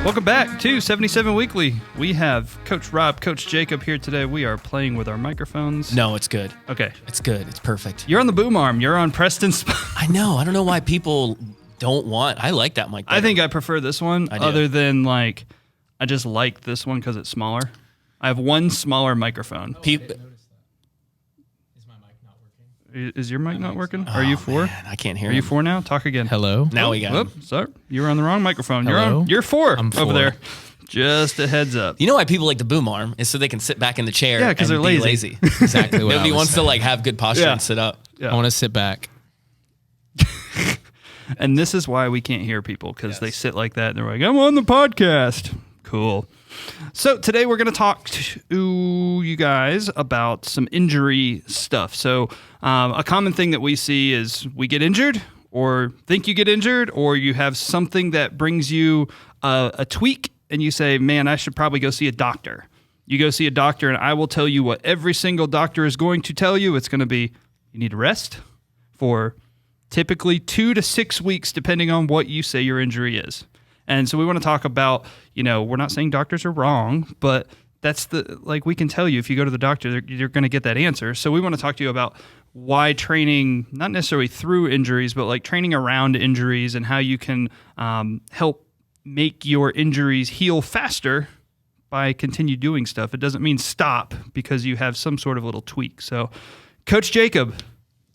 Welcome back to 77 Weekly. We have Coach Rob, Coach Jacob here today. We are playing with our microphones. No, it's good. Okay. It's good. It's perfect. You're on the boom arm. You're on Preston's. I know. I don't know why people don't want. I like that mic better. I think I prefer this one other than I just like this one because it's smaller. I have one smaller microphone. Is your mic not working? Are you four? Man, I can't hear Are you four now? Talk again. Hello. Now we got him. Sorry. You were on the wrong microphone. Hello? You're four I'm over four. there. Just a heads up. You know why people like the boom arm is so they can sit back in the chair. Yeah, 'cause and they're be lazy. Exactly what Nobody I was wants to have good posture Yeah. and sit up. Yeah. I want to sit back. And this is why we can't hear people, because they sit like that and they're like, I'm on the podcast. Cool. So today we're going to talk to you guys about some injury stuff. So a common thing that we see is we get injured or think you get injured, or you have something that brings you a tweak and you say, man, I should probably go see a doctor. You go see a doctor and I will tell you what every single doctor is going to tell you. It's going to be, you need to rest for typically 2 to 6 weeks, depending on what you say your injury is. And so we want to talk about, we're not saying doctors are wrong, but that's we can tell you if you go to the doctor, you're going to get that answer. So we want to talk to you about why training, not necessarily through injuries, but training around injuries and how you can help make your injuries heal faster by continue doing stuff. It doesn't mean stop because you have some sort of little tweak. So Coach Jacob,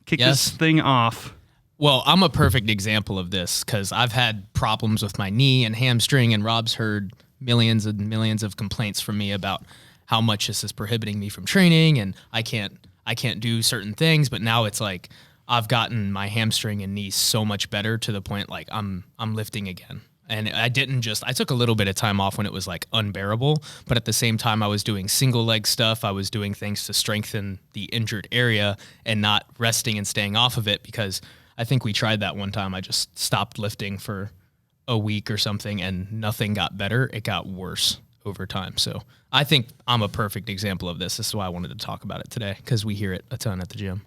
kick this thing off. Well, I'm a perfect example of this because I've had problems with my knee and hamstring, and Rob's heard millions and millions of complaints from me about how much this is prohibiting me from training, and I can't do certain things. But now it's I've gotten my hamstring and knee so much better to the point I'm lifting again. And I took a little bit of time off when it was unbearable, but at the same time I was doing single leg stuff. I was doing things to strengthen the injured area and not resting and staying off of it, because I think we tried that one time. I just stopped lifting for a week or something and nothing got better. It got worse over time. So I think I'm a perfect example of this. This is why I wanted to talk about it today, because we hear it a ton at the gym.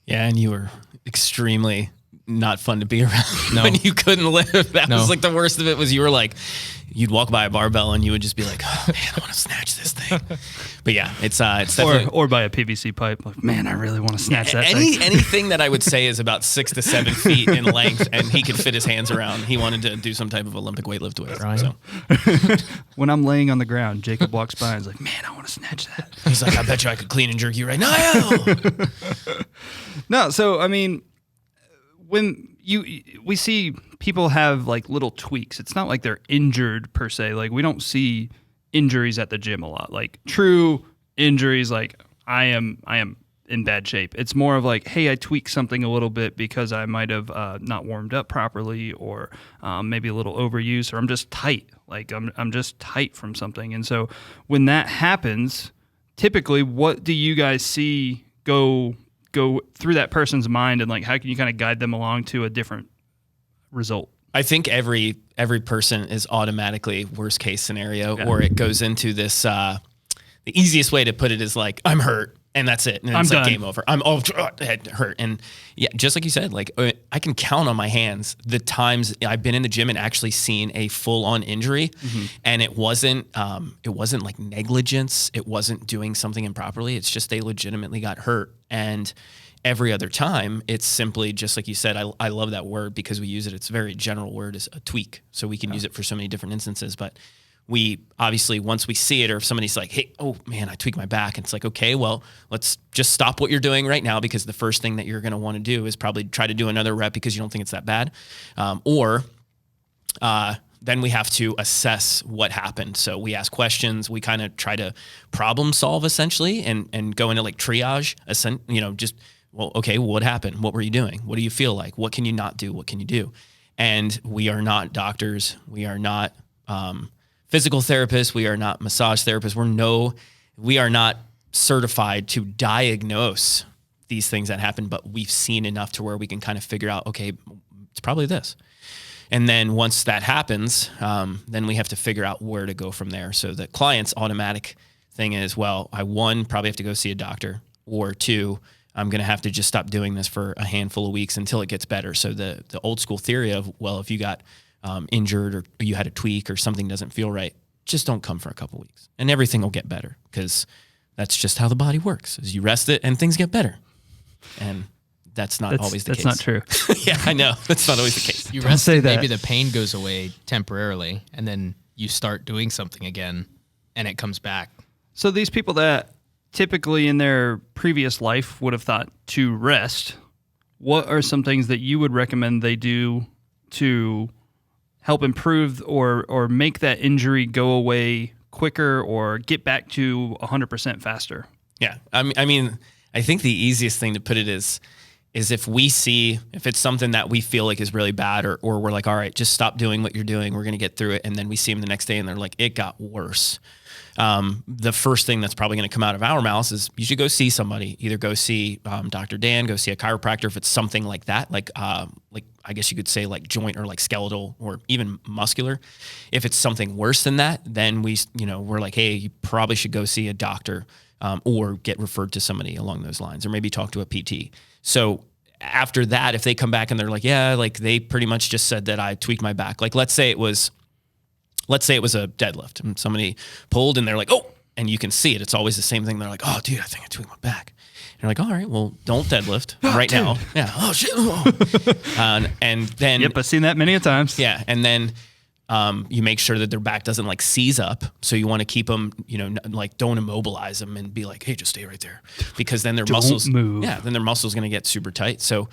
Yeah, and you were extremely not fun to be around No. when you couldn't lift. That No. was the worst of it was you were you'd walk by a barbell and you would just be like, oh man, I want to snatch this thing. But yeah, it's definitely. Or by a PVC pipe. Man, I really want to snatch that thing. Anything that I would say is about 6 to 7 feet in length and he could fit his hands around, he wanted to do some type of Olympic weightlift with. Right. So. When I'm laying on the ground, Jacob walks by and is like, man, I want to snatch that. He's like, I bet you I could clean and jerk you right now. No, so, I mean, when we see people have little tweaks, it's not like they're injured per se. We don't see injuries at the gym a lot. True injuries, I am in bad shape. It's more of hey, I tweaked something a little bit because I might have not warmed up properly, or maybe a little overuse, or I'm just tight. I'm just tight from something. And so when that happens, typically, what do you guys see go through that person's mind, and how can you kind of guide them along to a different result? I think every person is automatically worst case scenario, or it goes into this. The easiest way to put it is I'm hurt and that's it. And I'm it's done. Game over. I'm head hurt. And yeah, just like you said, I can count on my hands the times I've been in the gym and actually seen a full on injury. Mm-hmm. And it wasn't negligence. It wasn't doing something improperly. It's just they legitimately got hurt. And every other time, it's simply just like you said. I love that word because we use it. It's a very general word, is a tweak. So we can use it for so many different instances. But we obviously, once we see it, or if somebody's like, hey, oh man, I tweaked my back. And it's okay, well, let's just stop what you're doing right now, because the first thing that you're going to want to do is probably try to do another rep because you don't think it's that bad. Then we have to assess what happened. So we ask questions. We kind of try to problem solve essentially and go into triage, well, okay, what happened? What were you doing? What do you feel like? What can you not do? What can you do? And we are not doctors. We are not physical therapists. We are not massage therapists. We are not certified to diagnose these things that happen, but we've seen enough to where we can kind of figure out, okay, it's probably this. And then once that happens, then we have to figure out where to go from there. So the client's automatic thing is, well, I probably have to go see a doctor, or 2, I'm going to have to just stop doing this for a handful of weeks until it gets better. So the old school theory of, well, if you got injured or you had a tweak or something doesn't feel right, just don't come for a couple weeks and everything will get better, because that's just how the body works. Is you rest it and things get better. And that's not always the case. That's not true. Yeah, I know. That's not always the case. You rest it, maybe the pain goes away temporarily, and then you start doing something again, and it comes back. So these people that typically in their previous life would have thought to rest, what are some things that you would recommend they do to help improve or make that injury go away quicker or get back to 100% faster? Yeah. I mean, I think the easiest thing to put it is if it's something that we feel like is really bad, or we're like, all right, just stop doing what you're doing, we're going to get through it. And then we see them the next day and they're like, it got worse. The first thing that's probably going to come out of our mouths is you should go see somebody. Either go see Dr. Dan, go see a chiropractor if it's something like that, like I guess you could say like joint or like skeletal or even muscular. If it's something worse than that, then we're like, hey, you probably should go see a doctor, or get referred to somebody along those lines, or maybe talk to a PT. So after that, if they come back and they're like, yeah, like they pretty much just said that I tweaked my back. Like let's say it was a deadlift and somebody pulled and they're like, oh, and you can see it. It's always the same thing. They're like, oh, dude, I think I tweaked my back. And you're like, all right, well, don't deadlift right now. Yeah. Oh, shit. Oh. And then. Yep, I've seen that many a times. Yeah. And then you make sure that their back doesn't like seize up. So you want to keep them, like don't immobilize them and be like, hey, just stay right there. Because then their muscles. Move. Yeah. Then their muscles going to get super tight. So.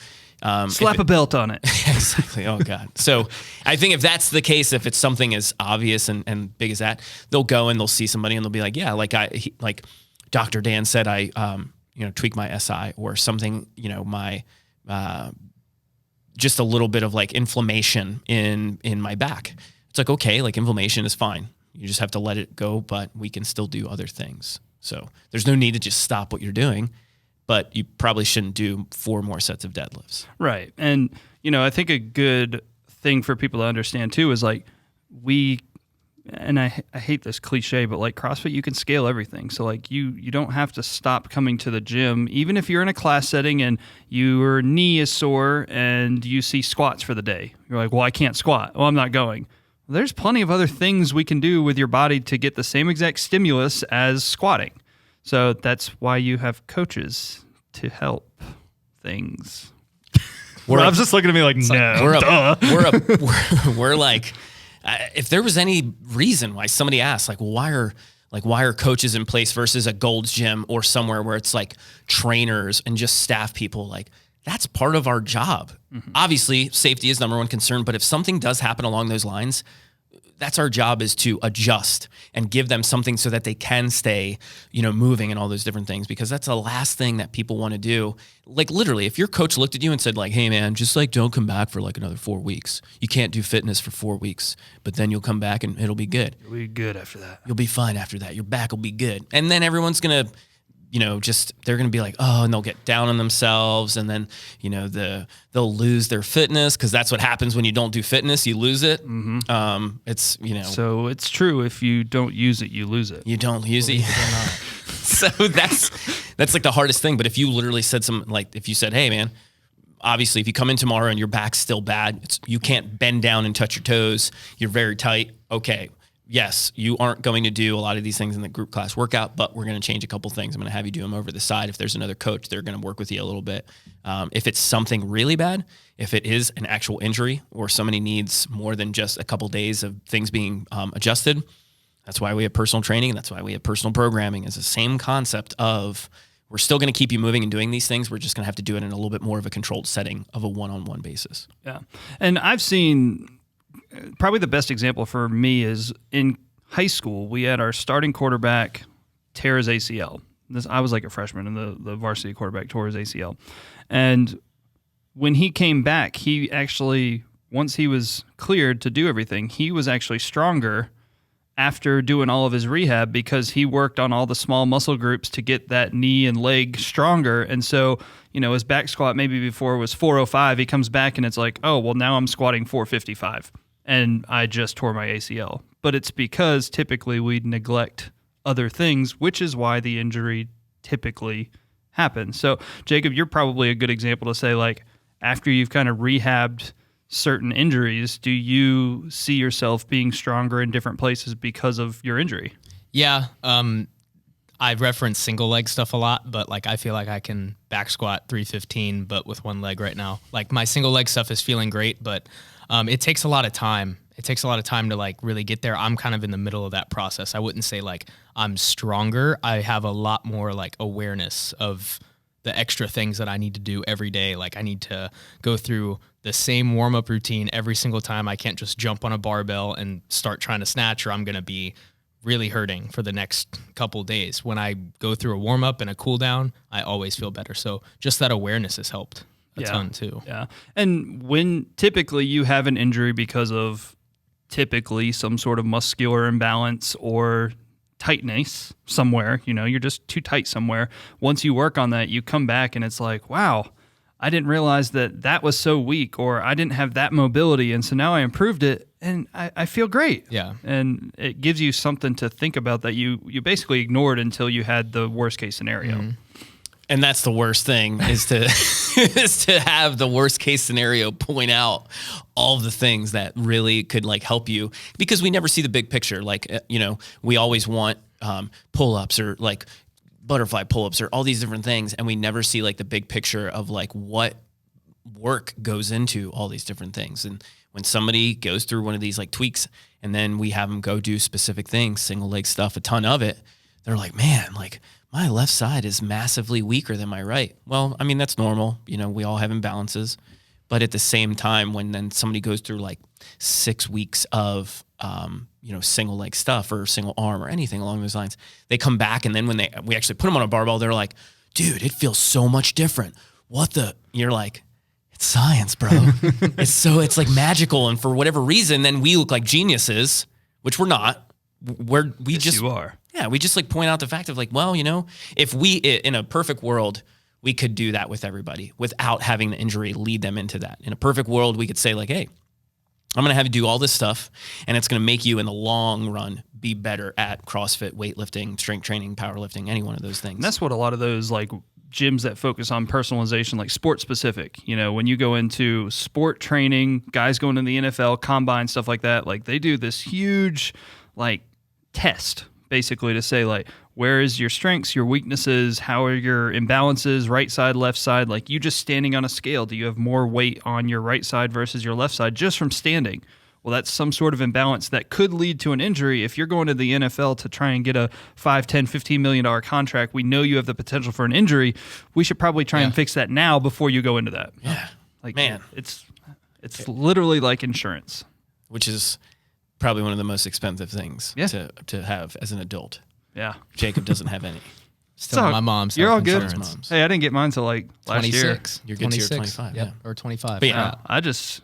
Slap a belt on it. Exactly. Oh God. So I think if that's the case, if it's something as obvious and big as that, they'll go and they'll see somebody and they'll be like, yeah, like Dr. Dan said, I tweak my SI or something, my, just a little bit of like inflammation in my back. It's like, okay, like inflammation is fine. You just have to let it go, but we can still do other things. So there's no need to just stop what you're doing, but you probably shouldn't do 4 more sets of deadlifts. Right. And, I think a good thing for people to understand too is like and I hate this cliche, but like CrossFit, you can scale everything. So like you don't have to stop coming to the gym, even if you're in a class setting and your knee is sore and you see squats for the day. You're like, well, I can't squat. Well, I'm not going. Well, there's plenty of other things we can do with your body to get the same exact stimulus as squatting. So that's why you have coaches to help things. Rob's just looking at me like, no. We're like, if there was any reason why somebody asked, like, well, why are coaches in place versus a Gold's Gym or somewhere where it's like trainers and just staff people, like that's part of our job. Mm-hmm. Obviously, safety is number one concern, but if something does happen along those lines, that's our job, is to adjust and give them something so that they can stay, moving and all those different things, because that's the last thing that people want to do. Like literally, if your coach looked at you and said like, hey man, just like don't come back for like another 4 weeks. You can't do fitness for 4 weeks, but then you'll come back and it'll be good. You'll be good after that. You'll be fine after that. Your back will be good. And then everyone's going to, they're going to be like, oh, and they'll get down on themselves. And then, they'll lose their fitness, because that's what happens when you don't do fitness. You lose it. Mm-hmm. It's, So it's true. If you don't use it, you lose it. You don't use it. So that's like the hardest thing. But if you literally said if you said, hey man, obviously if you come in tomorrow and your back's still bad, you can't bend down and touch your toes, you're very tight. Okay. Yes, you aren't going to do a lot of these things in the group class workout, but we're going to change a couple things. I'm going to have you do them over the side. If there's another coach, they're going to work with you a little bit. If it's something really bad, if it is an actual injury or somebody needs more than just a couple days of things being adjusted, that's why we have personal training. And that's why we have personal programming. It's the same concept of we're still going to keep you moving and doing these things. We're just going to have to do it in a little bit more of a controlled setting of a one-on-one basis. Yeah. And I've seen probably the best example for me is in high school, we had our starting quarterback tear his ACL. I was like a freshman, and the varsity quarterback tore his ACL. And when he came back, he actually, once he was cleared to do everything, he was actually stronger after doing all of his rehab, because he worked on all the small muscle groups to get that knee and leg stronger. And so, his back squat maybe before was 405. He comes back and it's like, oh, well, now I'm squatting 455. And I just tore my ACL. But it's because typically we neglect other things, which is why the injury typically happens. So, Jacob, you're probably a good example to say, like, after you've kind of rehabbed certain injuries, do you see yourself being stronger in different places because of your injury? Yeah. I reference single leg stuff a lot, but like I feel like I can back squat 315, but with one leg right now. Like my single leg stuff is feeling great, but it takes a lot of time. It takes a lot of time to like really get there. I'm kind of in the middle of that process. I wouldn't say like I'm stronger. I have a lot more like awareness of the extra things that I need to do every day. Like I need to go through the same warm-up routine every single time. I can't just jump on a barbell and start trying to snatch, or I'm going to be really hurting for the next couple days. When I go through a warm-up and a cool down, I always feel better. So just that awareness has helped a ton too. Yeah. And when typically you have an injury because of typically some sort of muscular imbalance or tightness somewhere, you're just too tight somewhere. Once you work on that, you come back and it's like, wow, I didn't realize that was so weak, or I didn't have that mobility. And so now I improved it and I feel great. Yeah. And it gives you something to think about that you basically ignored until you had the worst case scenario. Mm-hmm. And that's the worst thing is to is to have the worst case scenario point out all of the things that really could like help you, because we never see the big picture. Like, we always want pull-ups or like butterfly pull-ups or all these different things. And we never see like the big picture of like what work goes into all these different things. And when somebody goes through one of these like tweaks and then we have them go do specific things, single leg stuff, a ton of it, they're like, man, like my left side is massively weaker than my right. Well, I mean, that's normal. We all have imbalances. But at the same time, when then somebody goes through like 6 weeks of, single leg stuff or single arm or anything along those lines, they come back. And then when we actually put them on a barbell, they're like, dude, it feels so much different. You're like, it's science, bro. It's like magical. And for whatever reason, then we look like geniuses, which we're not. You are. Yeah, we just like point out the fact of like, well, if we, in a perfect world, we could do that with everybody without having the injury lead them into that. In a perfect world, we could say like, hey, I'm going to have you do all this stuff, and it's going to make you in the long run be better at CrossFit, weightlifting, strength training, powerlifting, any one of those things. And that's what a lot of those like gyms that focus on personalization, like sport specific, when you go into sport training, guys going to the NFL, combine, stuff like that, like they do this huge like test basically to say like, where is your strengths, your weaknesses, how are your imbalances, right side, left side, like you just standing on a scale, do you have more weight on your right side versus your left side just from standing? Well, that's some sort of imbalance that could lead to an injury. If you're going to the NFL to try and get a $5, $10, $15 million contract, we know you have the potential for an injury. We should probably try and fix that now before you go into that. Yeah. Like, man, it's literally like insurance. Which is probably one of the most expensive things to have as an adult. Yeah. Jacob doesn't have any. Still my mom's. You're all good. Hey, I didn't get mine till like last 26. You're good to your 25. Yep. Or 25. But yeah, I just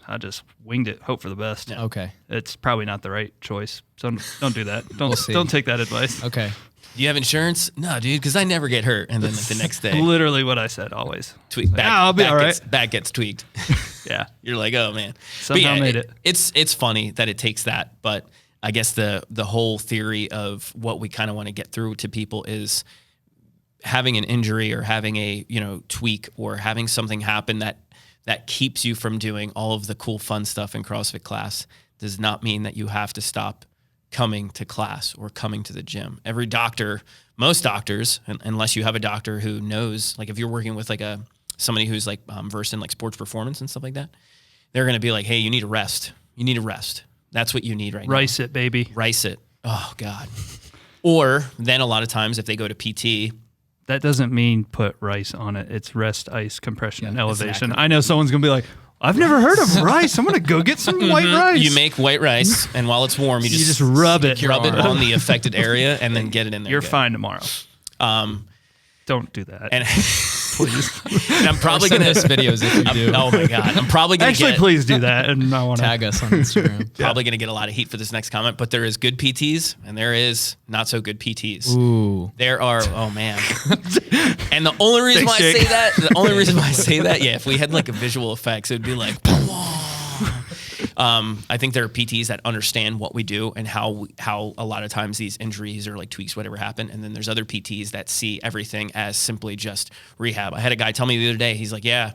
winged it. Hope for the best. Yeah. Okay. It's probably not the right choice. So don't do that. Don't take that advice. Okay. Do you have insurance? No, dude, because I never get hurt. And then like the next day, literally what I said always. I'll be all right. Back gets tweaked. Yeah. You're like, oh man. Somehow made it. It's funny that it takes that, but I guess the whole theory of what we kind of want to get through to people is having an injury or having a tweak or having something happen that keeps you from doing all of the cool fun stuff in CrossFit class does not mean that you have to stop coming to class or coming to the gym. Every doctor, most doctors, unless you have a doctor who knows, like if you're working with like somebody who's like versed in like sports performance and stuff like that, they're going to be like, hey, you need a rest. You need a rest. That's what you need right now. Rice it, baby. Rice it. Oh, God. Or then a lot of times if they go to PT. That doesn't mean put rice on it. It's rest, ice, compression, and elevation. Exactly. I know someone's going to be like, I've never heard of rice. I'm going to go get some white rice. You make white rice, and while it's warm, you just rub it. Rub it on the affected area and then get it in there. You're fine tomorrow. Don't do that. And please. And I'm probably going to videos if you do. Oh my God. I'm probably going to please do that. And I want to tag us on Instagram. Probably going to get a lot of heat for this next comment, but there is good PTs and there is not so good PTs. Ooh. There are, oh man. And the only reason why I say that, yeah, if we had like a visual effects, it would be like, I think there are PTs that understand what we do and how a lot of times these injuries or like tweaks, whatever happen. And then there's other PTs that see everything as simply just rehab. I had a guy tell me the other day, he's like, yeah,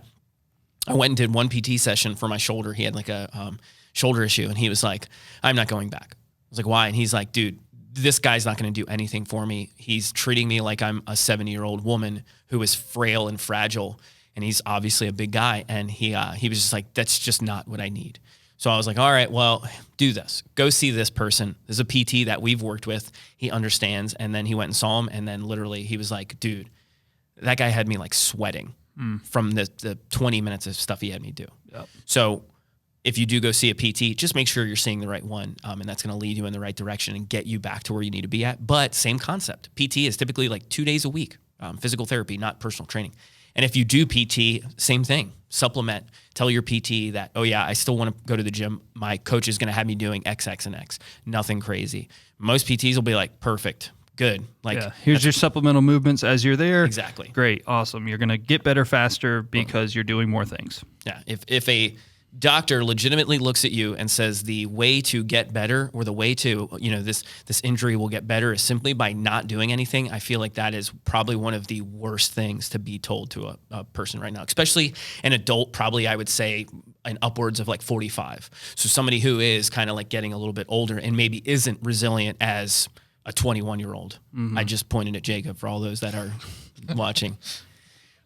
I went and did one PT session for my shoulder. He had like a shoulder issue, and he was like, I'm not going back. I was like, why? And he's like, dude, this guy's not going to do anything for me. He's treating me like I'm a 70-year-old woman who is frail and fragile, and he's obviously a big guy. And he was just like, that's just not what I need. So I was like, all right, well, do this. Go see this person. There's a PT that we've worked with. He understands. And then he went and saw him, and then literally he was like, dude, that guy had me like sweating from the 20 minutes of stuff he had me do. Yep. So if you do go see a PT, just make sure you're seeing the right one, and that's going to lead you in the right direction and get you back to where you need to be at. But same concept. PT is typically like 2 days a week, physical therapy, not personal training. And if you do PT, same thing. Supplement. Tell your PT that, oh yeah, I still want to go to the gym. My coach is going to have me doing X, X, and X. Nothing crazy. Most PTs will be like, perfect. Good. Like, here's your supplemental movements as you're there. Exactly. Great. Awesome. You're going to get better faster because you're doing more things. Yeah. If a doctor legitimately looks at you and says the way to get better, or the way to, this injury will get better, is simply by not doing anything, I feel like that is probably one of the worst things to be told to a person right now, especially an adult, probably I would say an upwards of like 45. So somebody who is kind of like getting a little bit older and maybe isn't resilient as a 21-year-old. I just pointed at Jacob for all those that are watching.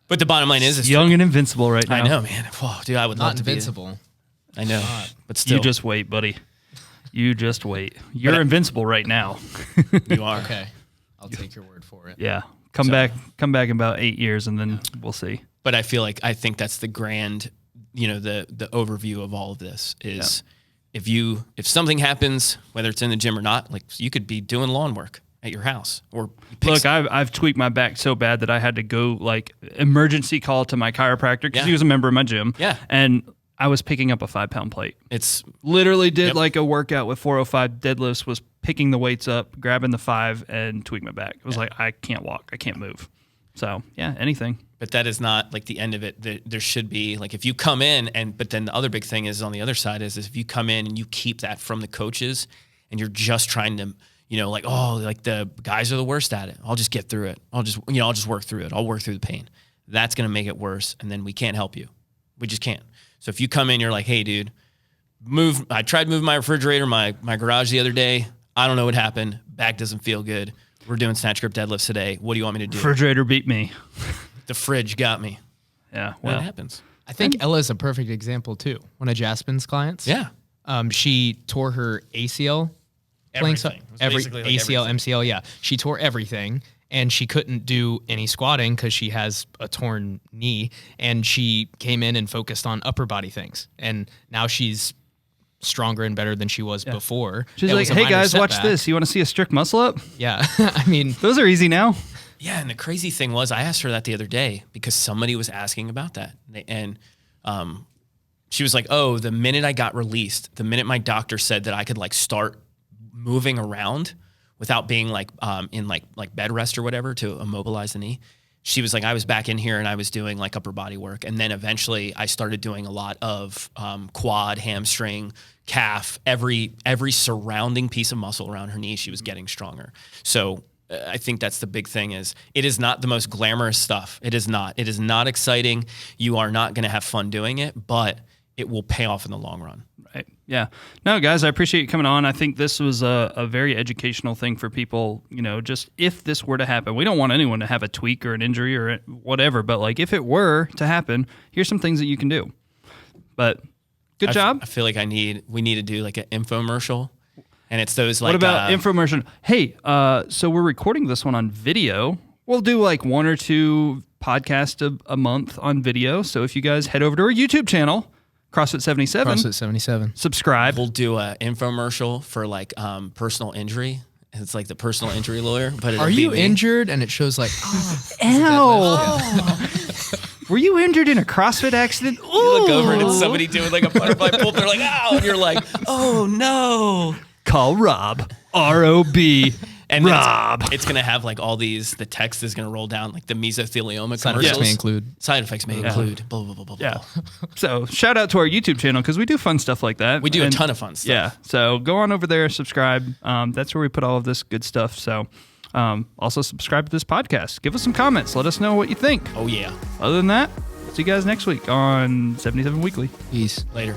But the bottom line is young and invincible right now. I know, man. Whoa, dude, I would love to be invincible. I know, but still. You just wait, buddy. You just wait. You're invincible right now. You are. Okay. I'll take your word for it. Yeah. Come back in about 8 years, and then we'll see. But I think that's the grand, the overview of all of this is if something happens, whether it's in the gym or not, like you could be doing lawn work at your house, or look, I've tweaked my back so bad that I had to go like emergency call to my chiropractor because he was a member of my gym. Yeah. And I was picking up a 5-pound plate. It's literally did like a workout with 405 deadlifts, was picking the weights up, grabbing the 5, and tweaked my back. It was like, I can't walk. I can't move. So yeah, anything. But that is not like the end of it. There should be like, if you come in but then the other big thing is on the other side is if you come in and you keep that from the coaches and you're just trying to, like, oh, like the guys are the worst at it. I'll just get through it. I'll just work through it. I'll work through the pain. That's going to make it worse. And then we can't help you. We just can't. So if you come in, you're like, hey dude, I tried moving my refrigerator, my garage the other day. I don't know what happened. Back doesn't feel good. We're doing snatch grip deadlifts today. What do you want me to do? Refrigerator beat me. The fridge got me. Yeah. Well, that happens. I think Ella's a perfect example too. One of Jasmine's clients. Yeah. She tore her ACL. Everything. ACL, everything. MCL. Yeah. She tore everything, and she couldn't do any squatting because she has a torn knee, and she came in and focused on upper body things. And now she's stronger and better than she was before. She's like, hey guys, watch this. You want to see a strict muscle up? Yeah. I mean, those are easy now. Yeah, and the crazy thing was, I asked her that the other day because somebody was asking about that, and she was like, "Oh, the minute I got released, the minute my doctor said that I could like start moving around without being like in like bed rest or whatever to immobilize the knee, she was like, I was back in here and I was doing like upper body work, and then eventually I started doing a lot of quad, hamstring, calf, every surrounding piece of muscle around her knee. She was getting stronger. So." I think that's the big thing is it is not the most glamorous stuff. It is not. It is not exciting. You are not going to have fun doing it, but it will pay off in the long run. Right. Yeah. No, guys, I appreciate you coming on. I think this was a very educational thing for people, just if this were to happen. We don't want anyone to have a tweak or an injury or whatever, but like if it were to happen, here's some things that you can do. But good job. I feel like we need to do like an infomercial. And it's those like... What about infomercial? Hey, so we're recording this one on video. We'll do like 1 or 2 podcasts a month on video. So if you guys head over to our YouTube channel, CrossFit 77. CrossFit 77. Subscribe. We'll do an infomercial for like personal injury. It's like the personal injury lawyer. But are you injured? And it shows like... Ow! Were you injured in a CrossFit accident? Ooh. You look over and it's somebody doing like a butterfly pull. They're like, ow! And you're like, oh no! Call Rob. R-O-B. And Rob. It's going to have like all the text is going to roll down, like the mesothelioma Side commercials. effects may include. Side effects may include. Blah, blah, blah, blah, Yeah. blah. So shout out to our YouTube channel because we do fun stuff like that. We do a ton of fun stuff. Yeah. So go on over there, subscribe. That's where we put all of this good stuff. So also subscribe to this podcast. Give us some comments. Let us know what you think. Oh, yeah. Other than that, See you guys next week on 77 Weekly. Peace. Later.